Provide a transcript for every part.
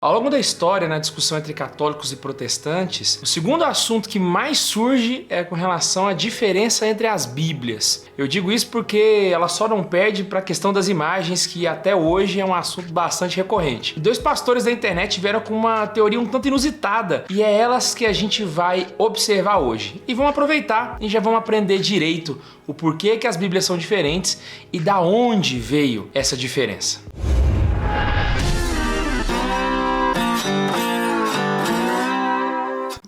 Ao longo da história, na discussão entre católicos e protestantes, o segundo assunto que mais surge é com relação à diferença entre as Bíblias. Eu digo isso porque ela só não perde para a questão das imagens, que até hoje é um assunto bastante recorrente. E dois pastores da internet vieram com uma teoria um tanto inusitada, e é elas que a gente vai observar hoje. E vamos aproveitar e já vamos aprender direito o porquê que as Bíblias são diferentes e da onde veio essa diferença.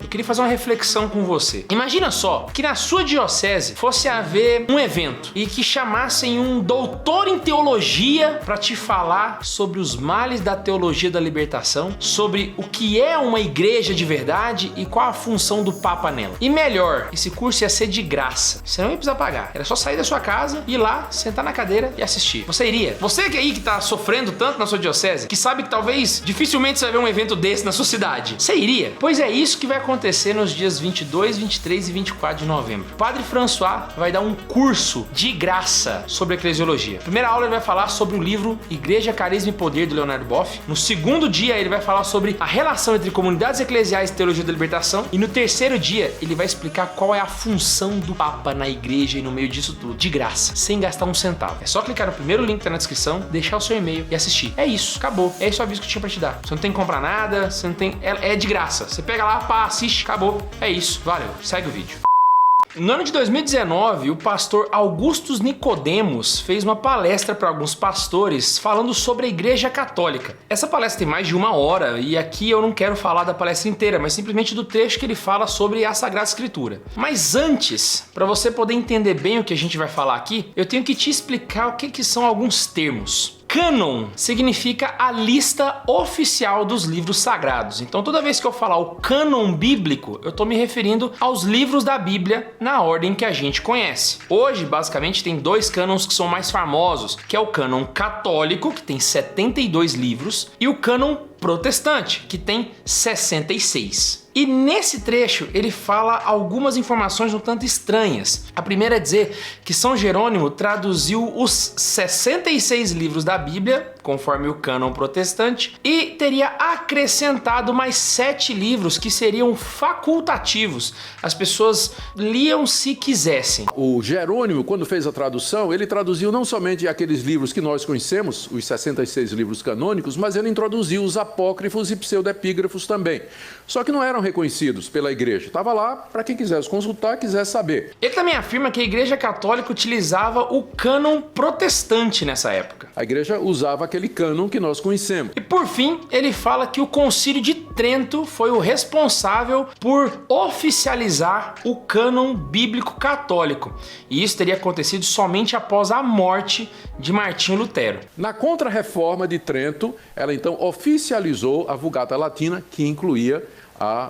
Eu queria fazer uma reflexão com você. Imagina só que na sua diocese fosse haver um evento e que chamassem um doutor em teologia para te falar sobre os males da teologia da libertação, sobre o que é uma igreja de verdade e qual a função do Papa nela. E melhor, esse curso ia ser de graça. Você não ia precisar pagar. Era só sair da sua casa, ir lá, sentar na cadeira e assistir. Você iria? Você que aí que tá sofrendo tanto na sua diocese, que sabe que talvez dificilmente você vai ver um evento desse na sua cidade, você iria? Pois é isso que vai acontecer nos dias 22, 23 e 24 de novembro. O Padre François vai dar um curso de graça sobre eclesiologia. Na primeira aula ele vai falar sobre o livro Igreja, Carisma e Poder, do Leonardo Boff. No segundo dia ele vai falar sobre a relação entre comunidades eclesiais e teologia da libertação. E no terceiro dia ele vai explicar qual é a função do Papa na igreja e no meio disso tudo, de graça, sem gastar um centavo. É só clicar no primeiro link que tá na descrição, deixar o seu e-mail e assistir. É isso, acabou. É esse o aviso que eu tinha pra te dar. Você não tem que comprar nada, você não tem... É de graça. Você pega lá, pá, assiste, acabou. É isso. Valeu. Segue o vídeo. No ano de 2019, o pastor Augustus Nicodemos fez uma palestra para alguns pastores falando sobre a Igreja Católica. Essa palestra tem mais de 1 hora e aqui eu não quero falar da palestra inteira, mas simplesmente do trecho que ele fala sobre a Sagrada Escritura. Mas antes, para você poder entender bem o que a gente vai falar aqui, eu tenho que te explicar o que são alguns termos. Cânon significa a lista oficial dos livros sagrados. Então toda vez que eu falar o cânon bíblico, eu estou me referindo aos livros da Bíblia na ordem que a gente conhece. Hoje, basicamente, tem 2 cânons que são mais famosos, que é o cânon católico, que tem 72 livros, e o cânon protestante, que tem 66. E nesse trecho ele fala algumas informações um tanto estranhas. A primeira é dizer que São Jerônimo traduziu os 66 livros da Bíblia, conforme o cânon protestante, e teria acrescentado mais 7 livros que seriam facultativos. As pessoas liam se quisessem. O Jerônimo, quando fez a tradução, ele traduziu não somente aqueles livros que nós conhecemos, os 66 livros canônicos, mas ele introduziu os apócrifos e pseudepígrafos também. Só que não eram reconhecidos pela igreja. Estava lá para quem quisesse consultar, quisesse saber. Ele também afirma que a Igreja Católica utilizava o cânon protestante nessa época. A igreja usava aquele cânon que nós conhecemos. E por fim, ele fala que o Concílio de Trento foi o responsável por oficializar o cânon bíblico católico. E isso teria acontecido somente após a morte de Martinho Lutero. Na Contra-Reforma de Trento, ela então oficializou a Vulgata Latina, que incluía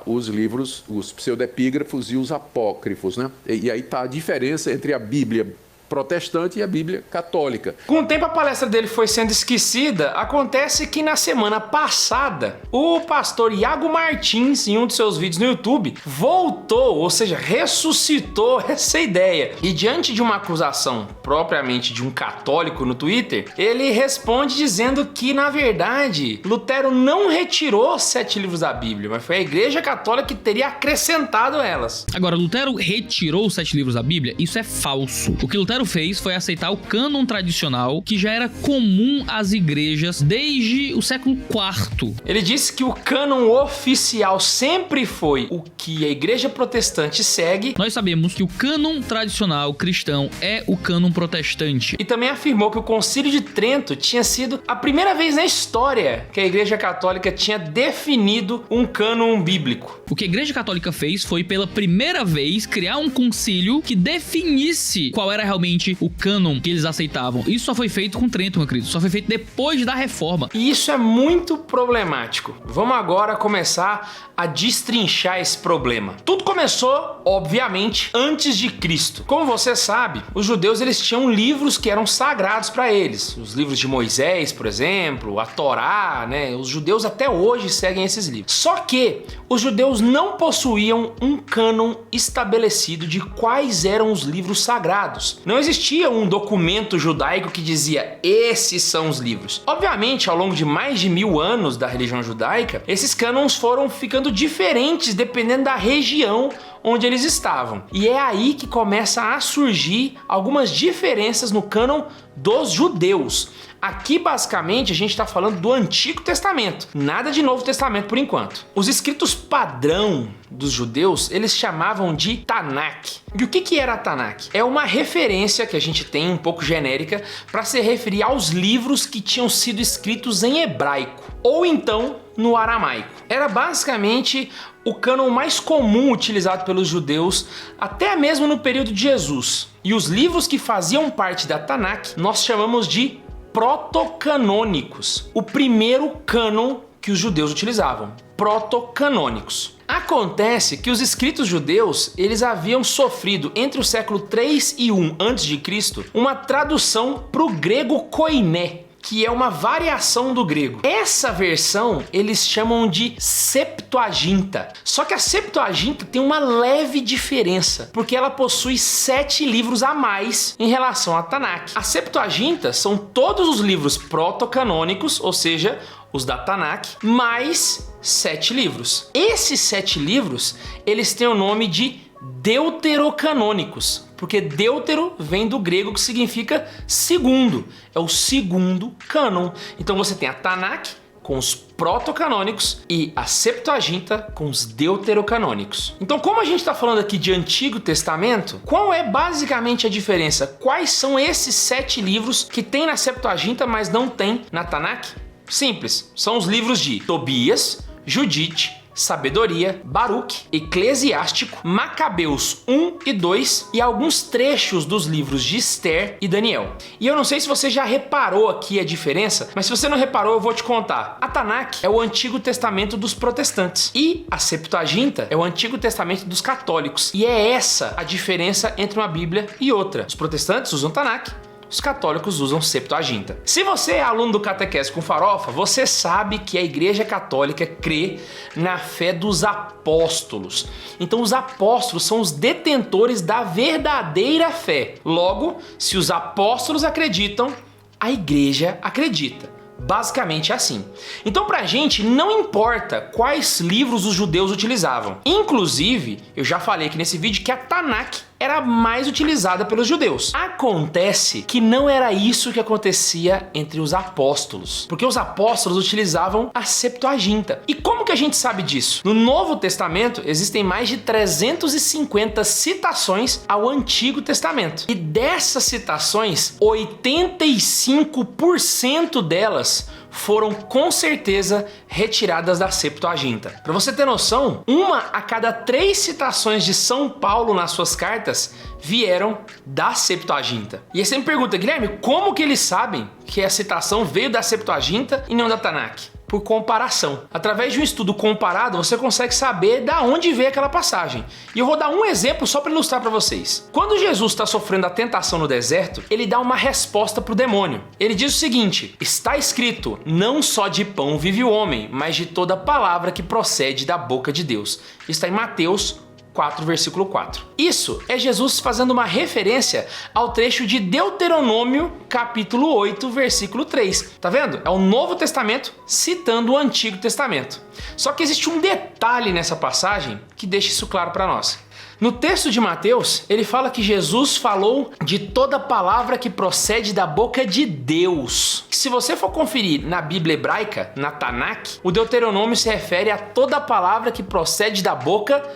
os livros, os pseudepígrafos e os apócrifos, né? E aí está a diferença entre a Bíblia protestante e a Bíblia católica. Com o tempo a palestra dele foi sendo esquecida, acontece que na semana passada o pastor Iago Martins, em um de seus vídeos no YouTube, voltou, ou seja, ressuscitou essa ideia. E diante de uma acusação propriamente de um católico no Twitter, ele responde dizendo que, na verdade, Lutero não retirou 7 livros da Bíblia, mas foi a Igreja Católica que teria acrescentado elas. Agora, Lutero retirou os 7 livros da Bíblia? Isso é falso. O que Lutero fez foi aceitar o cânon tradicional que já era comum às igrejas desde o século IV. Ele disse que o cânon oficial sempre foi o que a igreja protestante segue. Nós sabemos que o cânon tradicional cristão é o cânon protestante. E também afirmou que o Concílio de Trento tinha sido a primeira vez na história que a Igreja Católica tinha definido um cânon bíblico. O que a Igreja Católica fez foi, pela primeira vez, criar um concílio que definisse qual era realmente o cânon que eles aceitavam. Isso só foi feito com Trento, meu querido. Só foi feito depois da reforma. E isso é muito problemático. Vamos agora começar a destrinchar esse problema. Tudo começou obviamente, antes de Cristo. Como você sabe, os judeus eles tinham livros que eram sagrados para eles. Os livros de Moisés, por exemplo, a Torá, né? Os judeus até hoje seguem esses livros. Só que os judeus não possuíam um cânon estabelecido de quais eram os livros sagrados. Não existia um documento judaico que dizia esses são os livros. Obviamente, ao longo de mais de 1000 anos da religião judaica, esses cânons foram ficando diferentes dependendo da região onde eles estavam. E é aí que começa a surgir algumas diferenças no cânon dos judeus. Aqui, basicamente, a gente está falando do Antigo Testamento, nada de Novo Testamento por enquanto. Os escritos padrão dos judeus, eles chamavam de Tanakh. E o que era Tanakh? É uma referência que a gente tem, um pouco genérica, para se referir aos livros que tinham sido escritos em hebraico, ou então no aramaico. Era basicamente o cânon mais comum utilizado pelos judeus, até mesmo no período de Jesus. E os livros que faziam parte da Tanakh, nós chamamos de protocanônicos. O primeiro cânon que os judeus utilizavam, protocanônicos. Acontece que os escritos judeus, eles haviam sofrido entre o século 3 e 1 a.C. uma tradução para o grego koiné, que é uma variação do grego. Essa versão eles chamam de Septuaginta. Só que a Septuaginta tem uma leve diferença, porque ela possui 7 livros a mais em relação à Tanakh. A Septuaginta são todos os livros protocanônicos, ou seja, os da Tanakh, mais 7 livros. Esses 7 livros, eles têm o nome de deuterocanônicos, porque deutero vem do grego que significa segundo, é o segundo cânon. Então você tem a Tanakh com os protocanônicos e a Septuaginta com os deuterocanônicos. Então, como a gente está falando aqui de Antigo Testamento, qual é basicamente a diferença? Quais são esses 7 livros que tem na Septuaginta, mas não tem na Tanakh? Simples, são os livros de Tobias, Judite, Sabedoria, Baruque, Eclesiástico, Macabeus 1 e 2 e alguns trechos dos livros de Esther e Daniel. E eu não sei se você já reparou aqui a diferença, mas se você não reparou, eu vou te contar. A Tanakh é o Antigo Testamento dos protestantes e a Septuaginta é o Antigo Testamento dos católicos. E é essa a diferença entre uma Bíblia e outra. Os protestantes usam Tanakh, os católicos usam Septuaginta. Se você é aluno do Catequese com Farofa, você sabe que a Igreja Católica crê na fé dos apóstolos. Então os apóstolos são os detentores da verdadeira fé. Logo, se os apóstolos acreditam, a Igreja acredita. Basicamente é assim. Então pra gente não importa quais livros os judeus utilizavam. Inclusive, eu já falei aqui nesse vídeo que a Tanakh era mais utilizada pelos judeus. Acontece que não era isso que acontecia entre os apóstolos, porque os apóstolos utilizavam a Septuaginta. E como que a gente sabe disso? No Novo Testamento existem mais de 350 citações ao Antigo Testamento. E dessas citações, 85% delas foram com certeza retiradas da Septuaginta. Para você ter noção, 1 a cada 3 citações de São Paulo nas suas cartas vieram da Septuaginta. E aí você me pergunta, Guilherme, como que eles sabem que a citação veio da Septuaginta e não da Tanakh? Por comparação. Através de um estudo comparado, você consegue saber da onde veio aquela passagem. E eu vou dar um exemplo só para ilustrar para vocês. Quando Jesus está sofrendo a tentação no deserto, ele dá uma resposta para o demônio. Ele diz o seguinte: está escrito, não só de pão vive o homem, mas de toda palavra que procede da boca de Deus. Está em Mateus 4, versículo 4. Isso é Jesus fazendo uma referência ao trecho de Deuteronômio, capítulo 8, versículo 3. Tá vendo? É o Novo Testamento citando o Antigo Testamento. Só que existe um detalhe nessa passagem que deixa isso claro para nós. No texto de Mateus, ele fala que Jesus falou de toda palavra que procede da boca de Deus. Se você for conferir na Bíblia hebraica, na Tanakh, o Deuteronômio se refere a toda palavra que procede da boca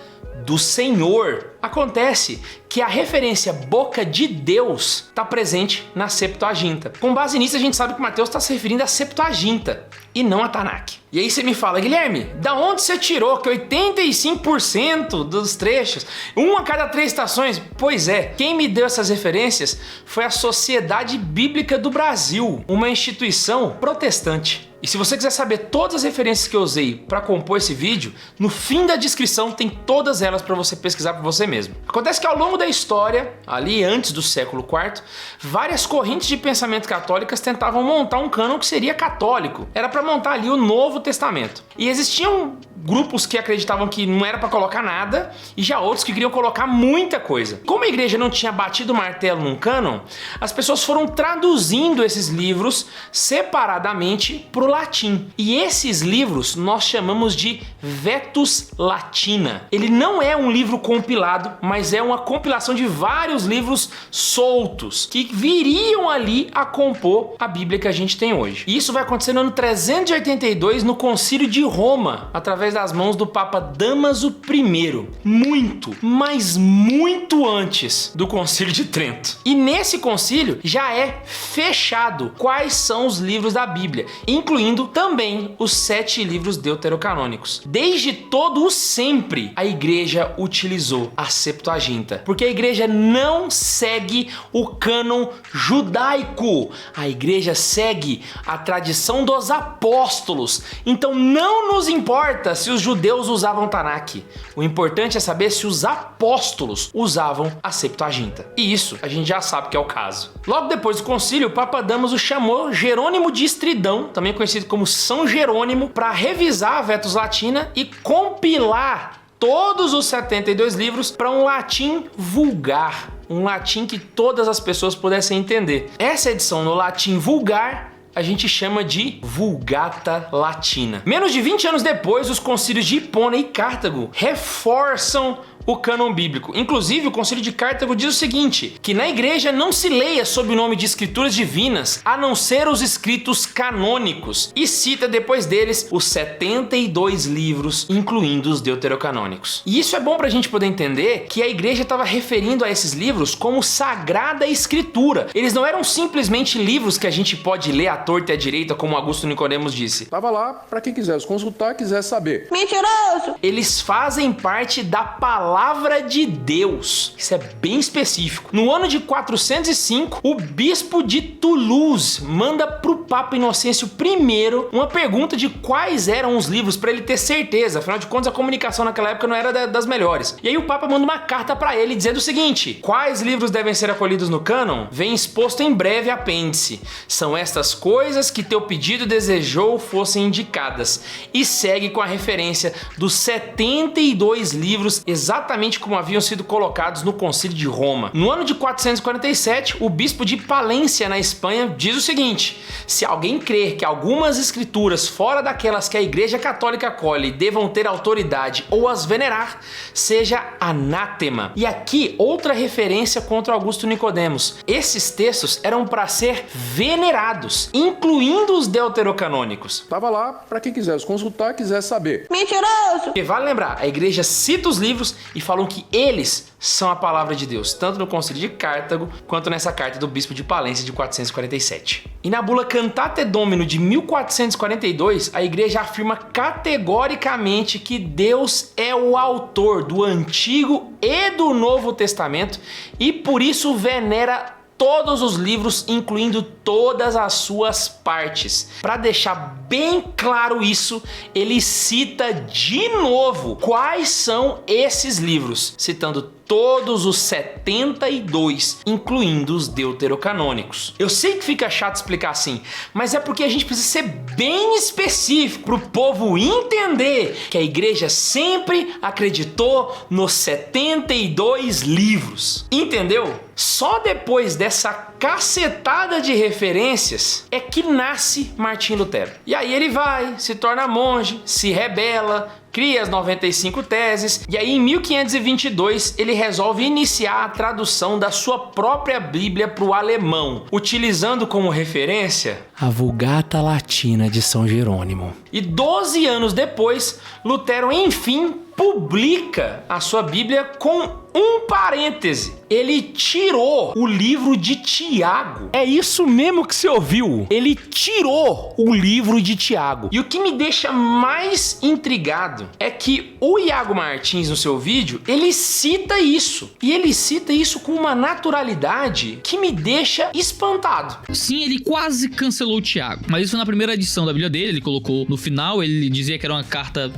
do Senhor. Acontece que a referência boca de Deus está presente na Septuaginta. Com base nisso, a gente sabe que Mateus está se referindo à Septuaginta e não à Tanakh. E aí você me fala, Guilherme, da onde você tirou que 85% dos trechos, 1 a cada 3 citações? Pois é, quem me deu essas referências foi a Sociedade Bíblica do Brasil, uma instituição protestante. E se você quiser saber todas as referências que eu usei para compor esse vídeo, no fim da descrição tem todas elas para você pesquisar por você mesmo. Acontece que ao longo da história, ali antes do século IV, várias correntes de pensamento católicas tentavam montar um cânon que seria católico. Era para montar ali o Novo Testamento. E existiam grupos que acreditavam que não era para colocar nada e já outros que queriam colocar muita coisa. Como a igreja não tinha batido o martelo num cânon, as pessoas foram traduzindo esses livros separadamente para o latim. E esses livros nós chamamos de Vetus Latina. Ele não é um livro compilado, mas é uma compilação de vários livros soltos que viriam ali a compor a Bíblia que a gente tem hoje. E isso vai acontecer no ano 382 no Concílio de Roma, através das mãos do Papa Dámaso I. Muito, mas muito antes do Concílio de Trento. E nesse concílio já é fechado quais são os livros da Bíblia, incluindo também os 7 livros deuterocanônicos. Desde todo o sempre, a igreja utilizou a Septuaginta, porque a igreja não segue o cânon judaico. A igreja segue a tradição dos apóstolos. Então não nos importa se os judeus usavam Tanakh. O importante é saber se os apóstolos usavam a Septuaginta. E isso a gente já sabe que é o caso. Logo depois do concílio, o Papa Dámaso chamou Jerônimo de Estridão, também conhecido como São Jerônimo, para revisar a Vetus Latina e compilar todos os 72 livros para um latim vulgar, um latim que todas as pessoas pudessem entender. Essa edição no latim vulgar a gente chama de Vulgata Latina. Menos de 20 anos depois, os concílios de Hipona e Cartago reforçam o cânon bíblico. Inclusive, o Concílio de Cartago diz o seguinte, que na igreja não se leia sob o nome de escrituras divinas, a não ser os escritos canônicos, e cita depois deles os 72 livros, incluindo os deuterocanônicos. E isso é bom pra gente poder entender que a igreja estava referindo a esses livros como Sagrada Escritura. Eles não eram simplesmente livros que a gente pode ler à torta e à direita, como Augusto Nicodemos disse. Tava lá para quem quisesse consultar, quiser saber. Mentiroso! Eles fazem parte da palavra de Deus. Isso é bem específico. No ano de 405, o bispo de Toulouse manda pro Papa Inocêncio I uma pergunta de quais eram os livros para ele ter certeza. Afinal de contas, a comunicação naquela época não era das melhores. E aí o Papa manda uma carta para ele dizendo o seguinte: quais livros devem ser acolhidos no cânon? Vem exposto em breve apêndice. São estas coisas que teu pedido desejou fossem indicadas. E segue com a referência dos 72 livros exatamente como haviam sido colocados no Concílio de Roma. No ano de 447, o bispo de Palência, na Espanha, diz o seguinte: se alguém crer que algumas escrituras fora daquelas que a Igreja Católica acolhe devam ter autoridade ou as venerar, seja anátema. E aqui, outra referência contra Augusto Nicodemos. Esses textos eram para ser venerados, incluindo os deuterocanônicos. Tava lá para quem quisesse consultar, quiser saber. Mentiroso! Porque vale lembrar, a igreja cita os livros e falam que eles são a palavra de Deus, tanto no Concílio de Cartago quanto nessa carta do bispo de Palência de 447. E na bula Cantate Domino de 1442, a igreja afirma categoricamente que Deus é o autor do Antigo e do Novo Testamento e por isso venera todos os livros, incluindo todas as suas partes. Para deixar bem claro isso, ele cita de novo quais são esses livros, citando todos os 72, incluindo os deuterocanônicos. Eu sei que fica chato explicar assim, mas é porque a gente precisa ser bem específico para o povo entender que a igreja sempre acreditou nos 72 livros. Entendeu? Só depois dessa cacetada de referências é que nasce Martinho Lutero. E aí ele vai, se torna monge, se rebela, cria as 95 teses, e aí em 1522 ele resolve iniciar a tradução da sua própria Bíblia para o alemão, utilizando como referência a Vulgata Latina de São Jerônimo. E 12 anos depois, Lutero enfim publica a sua Bíblia com um parêntese. Ele tirou o livro de Tiago. É isso mesmo que você ouviu. Ele tirou o livro de Tiago. E o que me deixa mais intrigado engraçado é que o Iago Martins, no seu vídeo, ele cita isso. E ele cita isso com uma naturalidade que me deixa espantado. Sim, ele quase cancelou o Tiago. Mas isso foi na primeira edição da Bíblia dele. Ele colocou no final, ele dizia que era uma carta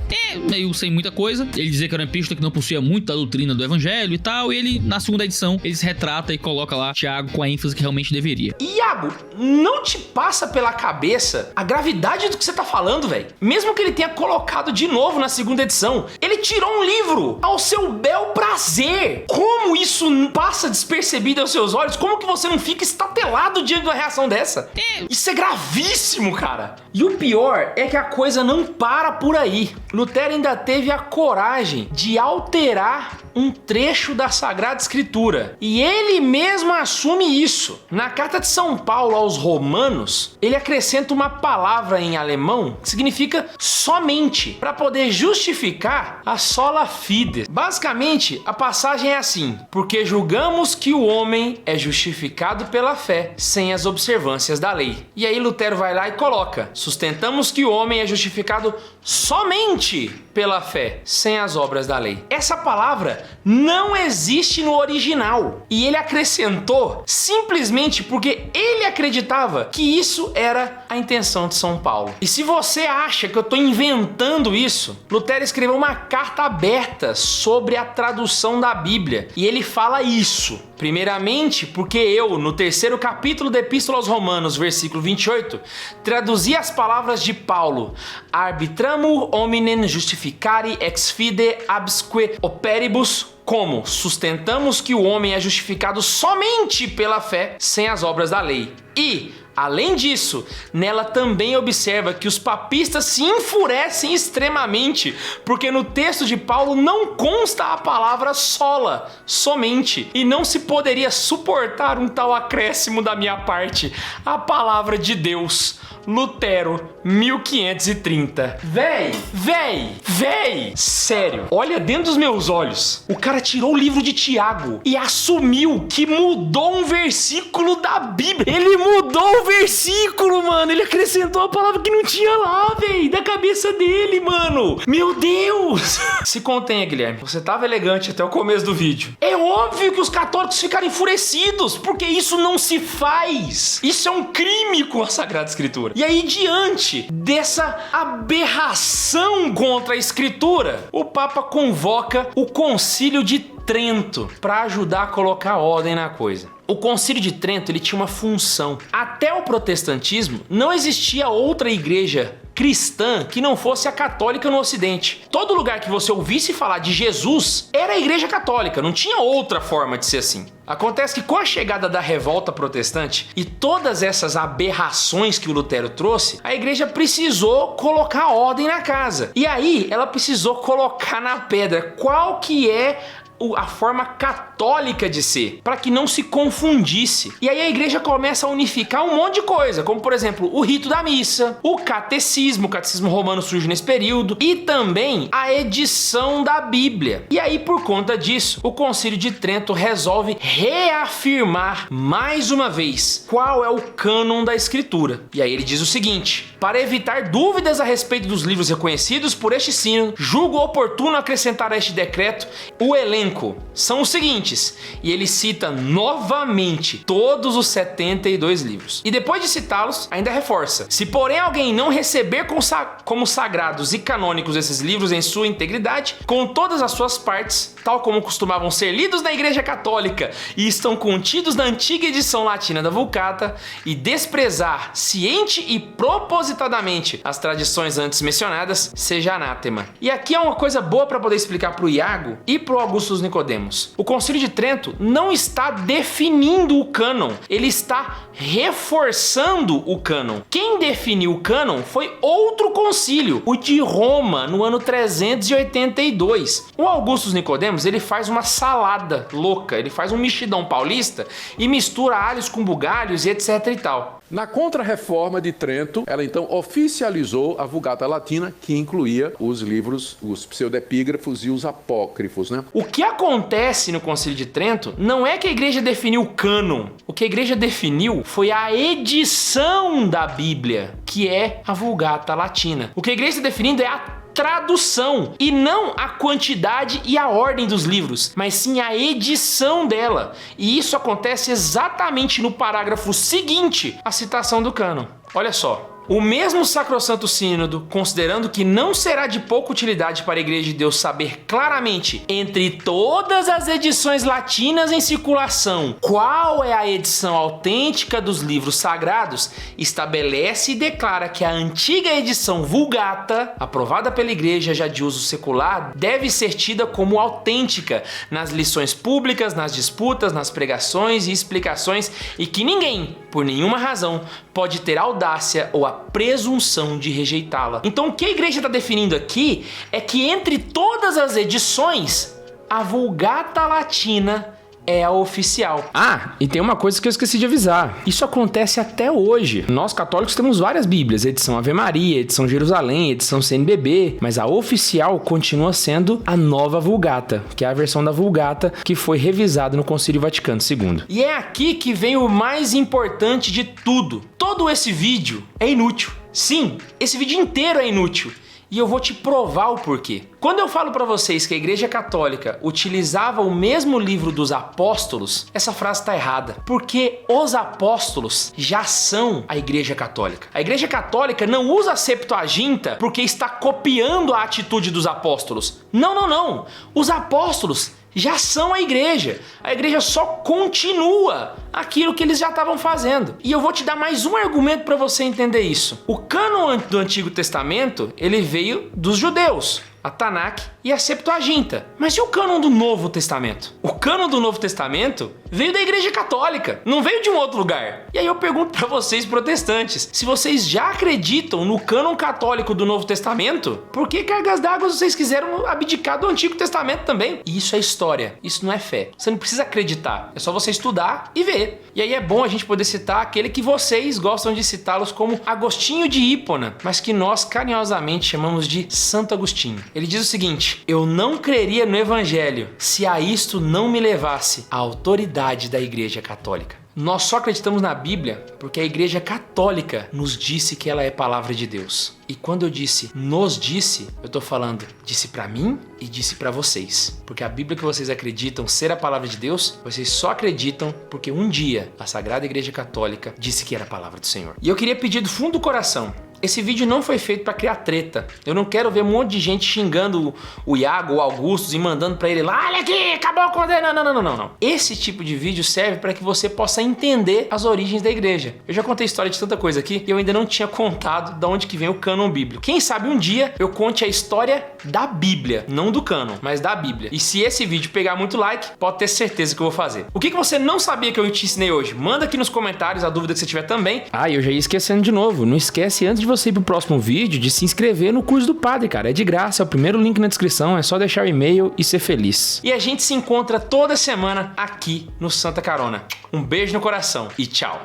meio sem muita coisa. Ele dizia que era uma epístola que não possuía muito da doutrina do evangelho e tal. E ele, na segunda edição, ele se retrata e coloca lá Tiago com a ênfase que realmente deveria. Iago, não te passa pela cabeça a gravidade do que você tá falando, velho? Mesmo que ele tenha colocado de novo na segunda edição, ele tirou um livro ao seu bel prazer. Como isso passa despercebido aos seus olhos? Como que você não fica estatelado diante de uma reação dessa? Isso é gravíssimo, cara. E o pior é que a coisa não para por aí. Lutero ainda teve a coragem de alterar um trecho da Sagrada Escritura. E ele mesmo assume isso. Na carta de São Paulo aos Romanos, ele acrescenta uma palavra em alemão que significa somente, para poder justificar a sola fide. Basicamente, a passagem é assim: porque julgamos que o homem é justificado pela fé, sem as observâncias da lei. E aí Lutero vai lá e coloca: sustentamos que o homem é justificado somente pela fé, sem as obras da lei. Essa palavra não existe no original. E ele acrescentou simplesmente porque ele acreditava que isso era a intenção de São Paulo. E se você acha que eu estou inventando isso, Lutero escreveu uma carta aberta sobre a tradução da Bíblia. E ele fala isso. Primeiramente, porque eu, no 3º capítulo da Epístola aos Romanos, versículo 28, traduzi as palavras de Paulo: arbitramur hominem justificari ex fide absque operibus, como sustentamos que o homem é justificado somente pela fé, sem as obras da lei. E, além disso, nela também observa que os papistas se enfurecem extremamente, porque no texto de Paulo não consta a palavra sola, somente, e não se poderia suportar um tal acréscimo da minha parte, a palavra de Deus. Lutero, 1530. Véi, sério, olha dentro dos meus olhos. O cara tirou o livro de Tiago e assumiu que mudou um versículo da Bíblia. Ele mudou o versículo, mano. Ele acrescentou a palavra que não tinha lá, véi, da cabeça dele, mano. Meu Deus. Se contenha, Guilherme. Você tava elegante até o começo do vídeo. É óbvio que os católicos ficaram enfurecidos, porque isso não se faz. Isso é um crime com a Sagrada Escritura. E aí, diante dessa aberração contra a Escritura, o Papa convoca o Concílio de Trento para ajudar a colocar ordem na coisa. O Concílio de Trento, ele tinha uma função. Até o protestantismo, não existia outra igreja cristã que não fosse a católica no Ocidente. Todo lugar que você ouvisse falar de Jesus era a igreja católica, não tinha outra forma de ser assim. Acontece que com a chegada da revolta protestante e todas essas aberrações que o Lutero trouxe, a igreja precisou colocar ordem na casa. E aí ela precisou colocar na pedra qual que é a forma católica de ser, para que não se confundisse. E aí a igreja começa a unificar um monte de coisa, como por exemplo o rito da missa, o catecismo romano surge nesse período, e também a edição da Bíblia. E aí, por conta disso, o Concílio de Trento resolve reafirmar mais uma vez qual é o cânon da Escritura. E aí ele diz o seguinte: para evitar dúvidas a respeito dos livros reconhecidos por este sínodo, julgo oportuno acrescentar a este decreto o elenco. São os seguintes, e ele cita novamente todos os 72 livros. E depois de citá-los, ainda reforça: se porém alguém não receber como sagrados e canônicos esses livros em sua integridade, com todas as suas partes, tal como costumavam ser lidos na Igreja Católica e estão contidos na antiga edição latina da Vulgata, e desprezar ciente e propositadamente as tradições antes mencionadas, seja anátema. E aqui é uma coisa boa para poder explicar para o Iago e para o Augusto Nicodemos. O Concílio de Trento não está definindo o cânon, ele está reforçando o cânon. Quem definiu o cânon foi outro concílio, o de Roma, no ano 382. O Augusto Nicodemos, ele faz uma salada louca, ele faz um mexidão paulista e mistura alhos com bugalhos e etc e tal. Na Contra-Reforma de Trento, ela então oficializou a Vulgata Latina, que incluía os livros, os pseudepígrafos e os apócrifos, né? O que acontece no Concílio de Trento não é que a igreja definiu o cânon. O que a igreja definiu foi a edição da Bíblia, que é a Vulgata Latina. O que a igreja está definindo é a tradução, e não a quantidade e a ordem dos livros, mas sim a edição dela. E isso acontece exatamente no parágrafo seguinte à citação do cânon. Olha só. O mesmo Sacrosanto Sínodo, considerando que não será de pouca utilidade para a Igreja de Deus saber claramente, entre todas as edições latinas em circulação, qual é a edição autêntica dos livros sagrados, estabelece e declara que a antiga edição Vulgata, aprovada pela Igreja já de uso secular, deve ser tida como autêntica nas lições públicas, nas disputas, nas pregações e explicações, e que ninguém, por nenhuma razão, pode ter audácia ou a presunção de rejeitá-la. Então o que a igreja está definindo aqui é que entre todas as edições, a Vulgata Latina é a oficial. Ah, e tem uma coisa que eu esqueci de avisar. Isso acontece até hoje. Nós católicos temos várias bíblias, edição Ave Maria, edição Jerusalém, edição CNBB, mas a oficial continua sendo a nova Vulgata, que é a versão da Vulgata que foi revisada no Concílio Vaticano II. E é aqui que vem o mais importante de tudo. Todo esse vídeo é inútil. Sim, esse vídeo inteiro é inútil. E eu vou te provar o porquê. Quando eu falo para vocês que a Igreja Católica utilizava o mesmo livro dos apóstolos, essa frase está errada. Porque os apóstolos já são a Igreja Católica. A Igreja Católica não usa a Septuaginta porque está copiando a atitude dos apóstolos. Não, não, não. Os apóstolos já são a igreja. A igreja só continua aquilo que eles já estavam fazendo. E eu vou te dar mais um argumento para você entender isso. O cânon do Antigo Testamento, ele veio dos judeus, a Tanakh e a Septuaginta. Mas e o cânon do Novo Testamento? O cânon do Novo Testamento veio da Igreja Católica, não veio de um outro lugar. E aí eu pergunto para vocês, protestantes, se vocês já acreditam no cânon católico do Novo Testamento, por que cargas d'água vocês quiseram abdicar do Antigo Testamento também? E isso é história, isso não é fé. Você não precisa acreditar, é só você estudar e ver. E aí é bom a gente poder citar aquele que vocês gostam de citá-los como Agostinho de Hipona, mas que nós carinhosamente chamamos de Santo Agostinho. Ele diz o seguinte: eu não creria no Evangelho se a isto não me levasse a autoridade da Igreja Católica. Nós só acreditamos na Bíblia porque a Igreja Católica nos disse que ela é palavra de Deus. E quando eu disse nos disse, eu tô falando disse pra mim e disse pra vocês. Porque a Bíblia que vocês acreditam ser a palavra de Deus, vocês só acreditam porque um dia a Sagrada Igreja Católica disse que era a palavra do Senhor. E eu queria pedir do fundo do coração, esse vídeo não foi feito pra criar treta. Eu não quero ver um monte de gente xingando o Iago, o Augusto e mandando pra ele lá, olha aqui, acabou com... Não. Esse tipo de vídeo serve pra que você possa entender as origens da igreja. Eu já contei história de tanta coisa aqui e eu ainda não tinha contado de onde que vem o cânon bíblico. Quem sabe um dia eu conte a história da Bíblia, não do cânon, mas da Bíblia. E se esse vídeo pegar muito like, pode ter certeza que eu vou fazer. O que você não sabia que eu te ensinei hoje? Manda aqui nos comentários a dúvida que você tiver também. Ah, eu já ia esquecendo de novo. Não esquece antes de você ir pro próximo vídeo de se inscrever no curso do padre, cara. É de graça, é o primeiro link na descrição, é só deixar o e-mail e ser feliz. E a gente se encontra toda semana aqui no Santa Carona. Um beijo no coração e tchau.